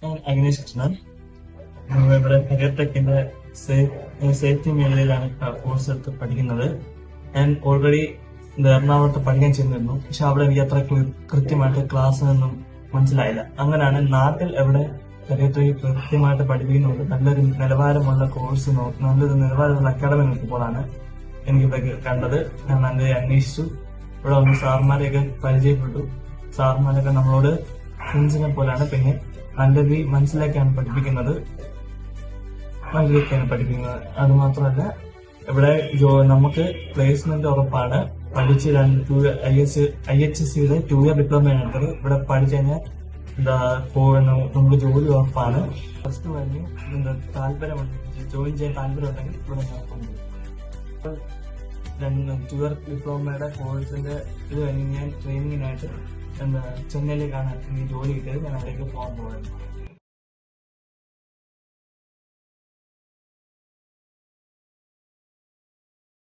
ഞാൻ അഗ്നേഷ് കൃഷ്ണൻ. ഇവിടെ career ടെക്കിന്റെ safety മേഖലയിലാണ് കോഴ്സ് എടുത്ത് പഠിക്കുന്നത്. ഞാൻ ഓൾറെഡി എറണാകുളത്ത് പഠിക്കാൻ ചെന്നിരുന്നു. പക്ഷെ അവിടെ എനിക്ക് അത്ര കൃത്യമായിട്ട് ക്ലാസ് ഒന്നും മനസ്സിലായില്ല. അങ്ങനെയാണ് നാട്ടിൽ എവിടെ കരിയർ ടെക് കൃത്യമായിട്ട് പഠിപ്പിക്കുന്നുണ്ട്, നല്ലൊരു നിലവാരമുള്ള കോഴ്സ് നല്ലൊരു നിലവാരമുള്ള അക്കാഡമി നോക്കിയപ്പോഴാണ് എനിക്കിവിടെ കണ്ടത്. ഞാൻ നല്ല അന്വേഷിച്ചു. ഇവിടെ വന്ന് സാർമാരെയൊക്കെ പരിചയപ്പെട്ടു. സാർമാരൊക്കെ നമ്മളോട് ഫ്രണ്ട്സിനെ പോലെയാണ്. പിന്നെ നല്ലൊരു മനസ്സിലാക്കിയാണ് പഠിപ്പിക്കുന്നത്. അത് മാത്രമല്ല ഇവിടെ നമുക്ക് പ്ലേസ്മെന്റ് ഉറപ്പാണ്. പഠിച്ച് IHSCയുടെ 2 ഇയർ ഡിപ്ലോമയാണ് എടുത്തത്. ഇവിടെ പഠിച്ചു കഴിഞ്ഞാൽ നമുക്ക് ജോലി ഉറപ്പാണ്. ഫസ്റ്റ് കഴിഞ്ഞ് താല്പര്യമുണ്ട്, ജോയിൻ ചെയ്യാൻ താല്പര്യമുണ്ടെങ്കിൽ ഇവിടെ നോക്കുന്നുണ്ട്. 2 ഇയർ ഡിപ്ലോമയുടെ കോഴ്സിന്റെ ഇത് കഴിഞ്ഞ് ഞാൻ ട്രെയിനിങ്ങിനായിട്ട് ചെന്നൈയിലേക്കാണ് എനിക്ക് ജോലി കിട്ടിയത്. ഞാൻ അവിടേക്ക് പോകാൻ പോകുന്നത്.